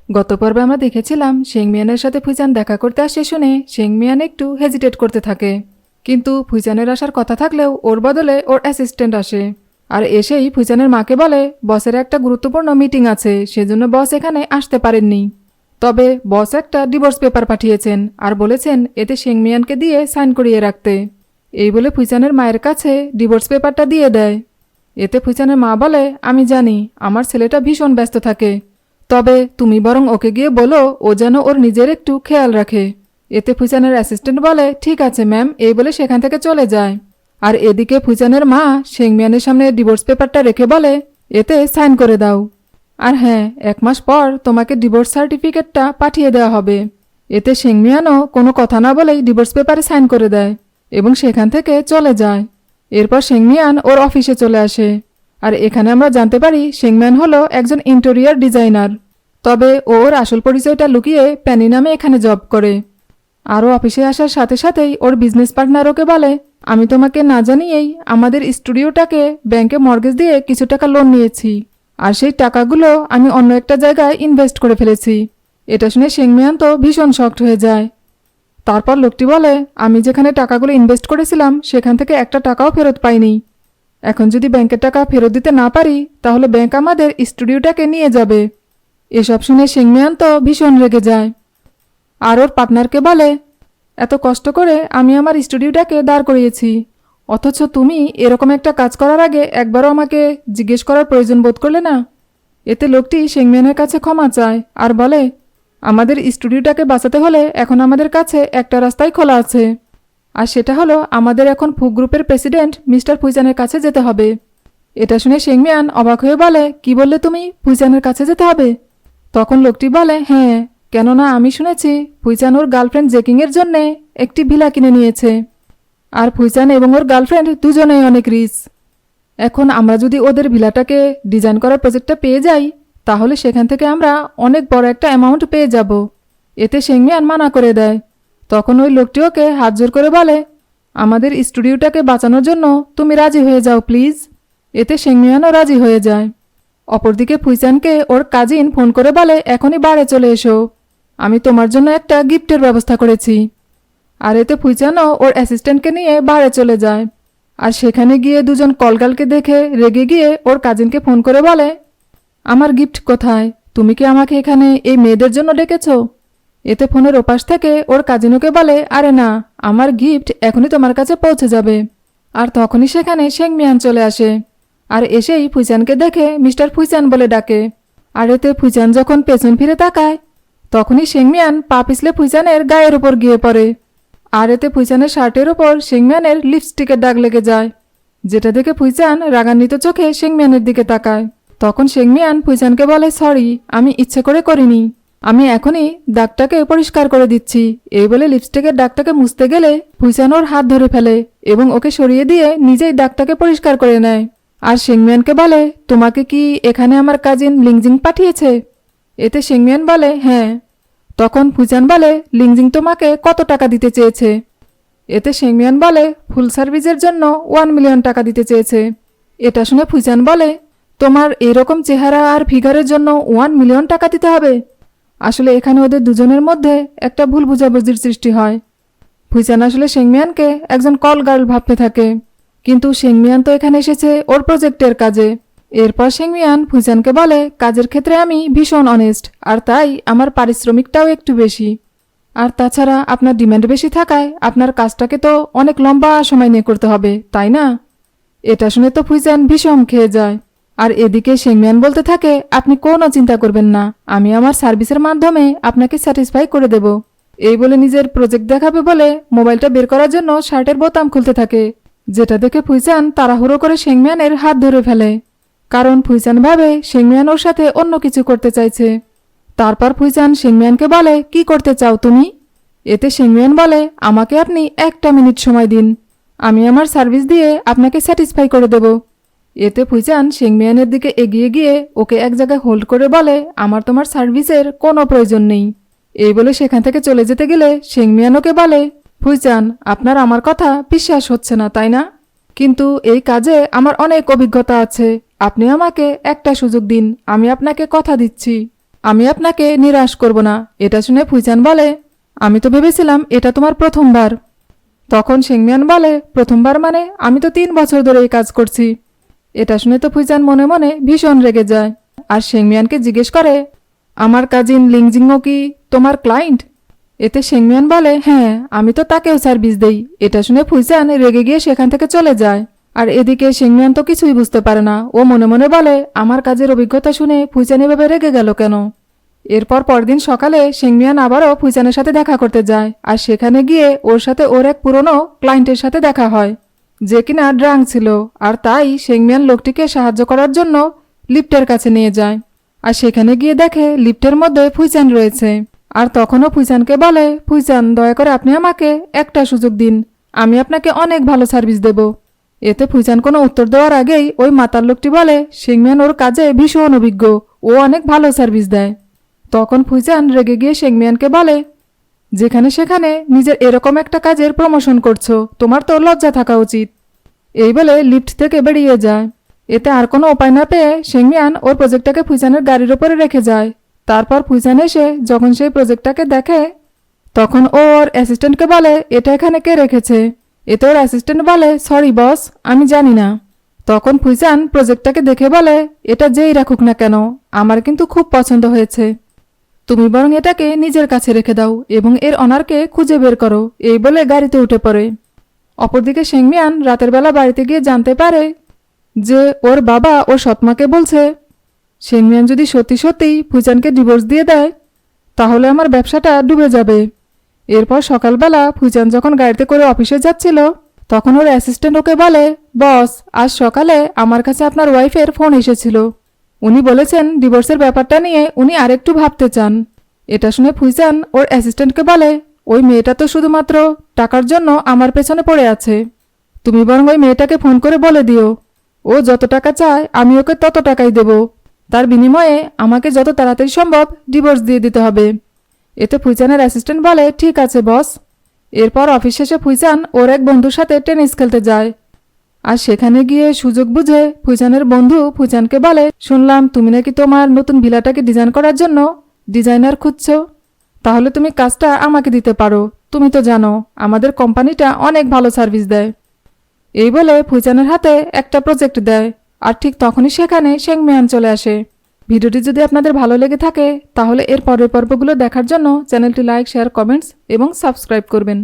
গত পর্বে আমরা দেখেছিলাম শেংমিয়ানের সাথে ফুইজান দেখা করতে আসে শুনে শেংমিয়ান একটু হেজিটেট করতে থাকে, কিন্তু ফুইজানের আসার কথা থাকলেও ওর বদলে ওর অ্যাসিস্ট্যান্ট আসে। আর এসেই ফুইজানের মাকে বলে বসের একটা গুরুত্বপূর্ণ মিটিং আছে, সেজন্য বস এখানে আসতে পারেননি। তবে বস একটা ডিভোর্স পেপার পাঠিয়েছেন আর বলেছেন এতে শেংমিয়ানকে দিয়ে সাইন করিয়ে রাখতে। এই বলে ফুইজানের মায়ের কাছে ডিভোর্স পেপারটা দিয়ে দেয়। এতে ফুইজানের মা বলে, আমি জানি আমার ছেলেটা ভীষণ ব্যস্ত থাকে, তবে তুমি বরং ওকে গিয়ে বলো ও যেন ওর নিজের একটু খেয়াল রাখে। এতে ফুইজানের অ্যাসিস্ট্যান্ট বলে, ঠিক আছে ম্যাম, এই বলে সেখান থেকে চলে যায়। আর এদিকে ফুইজানের মা শেংমিয়ানের সামনে ডিভোর্স পেপারটা রেখে বলে, এতে সাইন করে দাও। আর হ্যাঁ, 1 মাস পর তোমাকে ডিভোর্স সার্টিফিকেটটা পাঠিয়ে দেওয়া হবে। এতে শেংমিয়ানও কোনো কথা না বলেই ডিভোর্স পেপারে সাইন করে দেয় এবং সেখান থেকে চলে যায়। এরপর শেংমিয়ান ওর অফিসে চলে আসে। আর এখানে আমরা জানতে পারি শেংমিয়ান হলো একজন ইন্টেরিয়র ডিজাইনার, তবে ওর আসল পরিচয়টা লুকিয়ে প্যানি নামে এখানে জব করে। আরও অফিসে আসার সাথে সাথেই ওর বিজনেস পার্টনার ওকে বলে, আমি তোমাকে না জানিয়েই আমাদের স্টুডিওটাকে ব্যাংকে মর্গেজ দিয়ে কিছু টাকা লোন নিয়েছি, আর সেই টাকাগুলো আমি অন্য একটা জায়গায় ইনভেস্ট করে ফেলেছি। এটা শুনে শেংমিয়ান তো ভীষণ শকড হয়ে যায়। তারপর লোকটি বলে, আমি যেখানে টাকাগুলো ইনভেস্ট করেছিলাম সেখান থেকে একটা টাকাও ফেরত পাইনি। এখন যদি ব্যাংকের টাকা ফেরত দিতে না পারি তাহলে ব্যাংক আমাদের স্টুডিওটাকে নিয়ে যাবে। এসব শুনে শেংমিয়ান তো ভীষণ রেগে যায় আর ওর পার্টনারকে বলে, এত কষ্ট করে আমি আমার স্টুডিওটাকে দাঁড় করিয়েছি, অথচ তুমি এরকম একটা কাজ করার আগে একবারও আমাকে জিজ্ঞেস করার প্রয়োজন বোধ করলে না। এতে লোকটি শেংমিয়ানের কাছে ক্ষমা চায় আর বলে, আমাদের স্টুডিওটাকে বাঁচাতে হলে এখন আমাদের কাছে একটা রাস্তাই খোলা আছে, আর সেটা হলো আমাদের এখন ফুক গ্রুপের প্রেসিডেন্ট মিস্টার ফুইজানের কাছে যেতে হবে। এটা শুনে শেংমিয়ান অবাক হয়ে বলে, কি বললে তুমি, ফুইজানের কাছে যেতে হবে? তখন লোকটি বলে, হ্যাঁ, কেননা আমি শুনেছি ফুইজান ওর গার্লফ্রেন্ড জেকিংয়ের জন্যে একটি ভিলা কিনে নিয়েছে, আর ফুইজান এবং ওর গার্লফ্রেন্ড দুজনেই অনেক রিচ। এখন আমরা যদি ওদের ভিলাটাকে ডিজাইন করার প্রজেক্টটা পেয়ে যাই তাহলে সেখান থেকে আমরা অনেক বড় একটা অ্যামাউন্ট পেয়ে যাব। এতে শেংমিয়ান মানা করে দেয়। তখন ওই লোকটি ওকে হাত জোর করে বলে, আমাদের স্টুডিওটাকে বাঁচানোর জন্য তুমি রাজি হয়ে যাও প্লিজ। এতে শেংমিয়ানও রাজি হয়ে যায়। অপরদিকে ফুইজানকে ওর কাজিন ফোন করে বলে, এখনই বাড়ি চলে এসো, আমি তোমার জন্য একটা গিফটের ব্যবস্থা করেছি। আর এতে ফুইজানও ওর অ্যাসিস্ট্যান্টকে নিয়ে বাড়ি চলে যায়। আর সেখানে গিয়ে দুজন কলগালকে দেখে রেগে গিয়ে ওর কাজিনকে ফোন করে বলে, আমার গিফট কোথায়, তুমি কি আমাকে এখানে এই মেয়েদের জন্য ডেকেছ? এতে ফোনের ওপাশ থেকে ওর কাজিনকে বলে, আরে না, আমার গিফট এখনই তোমার কাছে পৌঁছে যাবে। আর তখনই সেখানে শেংমিয়ান চলে আসে আর এসেই ফুইজানকে দেখে মিস্টার ফুইজান বলে ডাকে। আর এতে ফুইজান যখন পেছন ফিরে তাকায় তখনই শেংমিয়ান পা পিছলে ফুইজানের গায়ের ওপর গিয়ে পড়ে। আর এতে ফুইজানের শার্টের ওপর শেংমিয়ানের লিপস্টিকের দাগ লেগে যায়, যেটা দেখে ফুইজান রাগান্বিত চোখে শেংমিয়ানের দিকে তাকায়। তখন শেংমিয়ান ফুইজানকে বলে, সরি, আমি ইচ্ছে করে করিনি, আমি এখনই দাগটাকে পরিষ্কার করে দিচ্ছি। এই বলে লিপস্টিকের দাগটাকে মুছতে গেলে ফুইজান ওর হাত ধরে ফেলে এবং ওকে সরিয়ে দিয়ে নিজেই দাগটাকে পরিষ্কার করে নেয়। আর শেংমিয়ানকে বলে, তোমাকে কি এখানে আমার কাজিন লিংজিং পাঠিয়েছে? এতে শেংমিয়ান বলে, হ্যাঁ। তখন ফুইজান বলে, লিংজিং তোমাকে কত টাকা দিতে চেয়েছে? এতে শেংমিয়ান বলে, ফুল সার্ভিসের জন্য 1 মিলিয়ন টাকা দিতে চেয়েছে। এটা শুনে ফুইজান বলে, তোমার এরকম চেহারা আর ফিগারের জন্য 1 মিলিয়ন টাকা দিতে হবে? আসলে এখানে ওদের দুজনের মধ্যে একটা ভুল বুঝাবুঝির সৃষ্টি হয়। ফুইজান আসলে শেংমিয়ানকে একজন কল গার্ল ভাবতে থাকে, কিন্তু শেংমিয়ান তো এখানে এসেছে ওর প্রজেক্টের কাজে। এরপর শেংমিয়ান ফুইজানকে বলে, কাজের ক্ষেত্রে আমি ভীষণ অনেস্ট, আর তাই আমার পারিশ্রমিকটাও একটু বেশি। আর তাছাড়া আপনার ডিমান্ড বেশি থাকায় আপনার কাজটাকে তো অনেক লম্বা সময় নিয়ে করতে হবে, তাই না? এটা শুনে তো ফুইজান ভীষণ খেয়ে যায়। আর এদিকে শেংমিয়ান বলতে থাকে, আপনি কোনো চিন্তা করবেন না, আমি আমার সার্ভিসের মাধ্যমে আপনাকে স্যাটিসফাই করে দেব। এই বলে নিজের প্রজেক্ট দেখাবে বলে মোবাইলটা বের করার জন্য শার্টের বোতাম খুলতে থাকে, যেটা দেখে ফুইজান তাড়াহুড়ো করে শেংমিয়ানের হাত ধরে ফেলে, কারণ ফুইজান ভাবে শেংমিয়ান ওর সাথে অন্য কিছু করতে চাইছে। তারপর ফুইজান শেংমিয়ানকে বলে, কি করতে চাও তুমি? এতে শেংমিয়ান বলে, আমাকে আপনি 1 মিনিট সময় দিন, আমি আমার সার্ভিস দিয়ে আপনাকে স্যাটিসফাই করে দেব। এতে ফুইজান শেংমিয়ানের দিকে এগিয়ে গিয়ে ওকে এক জায়গায় হোল্ড করে বলে, আমার তোমার সার্ভিসের কোনো প্রয়োজন নেই। এই বলে সেখান থেকে চলে যেতে গেলে শেংমিয়ান ওকে বলে, ফুইজান, আপনার আমার কথা বিশ্বাস হচ্ছে না তাই না? কিন্তু এই কাজে আমার অনেক অভিজ্ঞতা আছে, আপনি আমাকে একটা সুযোগ দিন, আমি আপনাকে কথা দিচ্ছি। আমি আপনাকে নিরাশ করব না। এটা শুনে ফুইচান বলে, আমি তো ভেবেছিলাম এটা তোমার প্রথমবার। তখন শেংমিয়ান বলে, প্রথমবার মানে আমি তো 3 বছর ধরে এই কাজ করছি। এটা শুনে তো ফুইচান মনে মনে ভীষণ রেগে যায় আর শেংমিয়ানকে জিজ্ঞেস করে, আমার কাজিন লিংজিংও কি তোমার ক্লায়েন্ট? এতে শেংমিয়ান বলে, হ্যাঁ, আমি তো তাকেও সার্ভিস দেই। এটা শুনে ফুইচান রেগে গিয়ে সেখান থেকে চলে যায়। আর এদিকে শেংমিয়ান তো কিছুই বুঝতে পারে না। ও মনে মনে বলে, আমার কাজের অভিজ্ঞতা শুনে ফুইচান এভাবে রেগে গেল কেন? এরপর পরদিন সকালে শেংমিয়ান আবারও ফুইচানের সাথে দেখা করতে যায় আর সেখানে গিয়ে ওর সাথে ওর এক পুরনো ক্লায়েন্টের সাথে দেখা হয়, যে কিনা ড্রাঙ্ক ছিল। আর তাই শেংমিয়ান লোকটিকে সাহায্য করার জন্য লিফটের কাছে নিয়ে যায়। আর সেখানে গিয়ে দেখে লিফটের মধ্যে ফুইচান রয়েছে। আর তখনও ফুইচানকে বলে, ফুইচান, দয়া করে আপনি আমাকে একটা সুযোগ দিন, আমি আপনাকে অনেক ভালো সার্ভিস দেব। এতে ফুইচান কোনো উত্তর দেওয়ার আগেই ওই মাতার লোকটি বলে, শেংমিয়ান ওর কাজে ভীষণ অভিজ্ঞ, ও অনেক ভালো সার্ভিস দেয়। তখন ফুইচান রেগে গিয়ে শেংমিয়ানকে বলে, যেখানে সেখানে নিজের এরকম একটা কাজের প্রমোশন করছো, তোমার তো লজ্জা থাকা উচিত। এই বলে লিফট থেকে বেরিয়ে যায়। এতে আর কোনো উপায় না পেয়ে শেংমিয়ান ওর প্রজেক্টটাকে ফুইচানের গাড়ির ওপরে রেখে যায়। তারপর ফুইচান এসে যখন সেই প্রজেক্টটাকে দেখে, তখন ওর অ্যাসিস্ট্যান্টকে বলে, এটা এখানে কে রেখেছে? এতে ওর অ্যাসিস্ট্যান্ট বলে, সরি বস, আমি জানি না। তখন ফুইচান প্রজেক্টটাকে দেখে বলে, এটা যেই রাখুক না কেন, আমার কিন্তু খুব পছন্দ হয়েছে। তুমি বরং এটাকে নিজের কাছে রেখে দাও এবং এর অনারকে খুঁজে বের করো। এই বলে গাড়িতে উঠে পড়ে। অপরদিকে শেংমিয়ান রাতের বেলা বাড়িতে গিয়ে জানতে পারে যে ওর বাবা ওর সৎমাকে বলছে, শেংমিয়ান যদি সত্যি সত্যিই ফুইচানকে ডিভোর্স দিয়ে দেয় তাহলে আমার ব্যবসাটা ডুবে যাবে। এরপর সকালবেলা ফুইচান যখন গাড়িতে করে অফিসে যাচ্ছিল, তখন ওর অ্যাসিস্ট্যান্ট ওকে বলে, বস, আজ সকালে আমার কাছে আপনার ওয়াইফের ফোন এসেছিল। উনি বলেছেন ডিভোর্সের ব্যাপারটা নিয়ে উনি আরেকটু ভাবতে চান। এটা শুনে ফুইচান ওর অ্যাসিস্ট্যান্টকে বলে, ওই মেয়েটা তো শুধুমাত্র টাকার জন্য আমার পেছনে পড়ে আছে। তুমি বরং ওই মেয়েটাকে ফোন করে বলে দিও, ও যত টাকা চায় আমি ওকে তত টাকাই দেব। তার বিনিময়ে আমাকে যত তাড়াতাড়ি সম্ভব ডিভোর্স দিয়ে দিতে হবে। এতে ফুইচানের অ্যাসিস্ট্যান্ট বলে, ঠিক আছে বস। এরপর অফিস শেষে ফুইচান ওর এক বন্ধুর সাথে টেনিস খেলতে যায়। আর সেখানে গিয়ে সুযোগ বুঝে ফুইচানের বন্ধু ফুইচানকে বলে, শুনলাম তুমি নাকি তোমার নতুন ভিলাটাকে ডিজাইন করার জন্য ডিজাইনার খুঁজছো। তাহলে তুমি কাজটা আমাকে দিতে পারো। তুমি তো জানো আমাদের কোম্পানিটা অনেক ভালো সার্ভিস দেয়। এই বলে ফুইচানের হাতে একটা প্রজেক্ট দেয়। আর ঠিক তখনই সেখানে শেংমিয়ান চলে আসে। ভিডিওটি যদি আপনাদের ভালো লেগে থাকে তাহলে এর পরের পর্বগুলো দেখার জন্য চ্যানেলটি লাইক, শেয়ার, কমেন্টস এবং সাবস্ক্রাইব করবেন।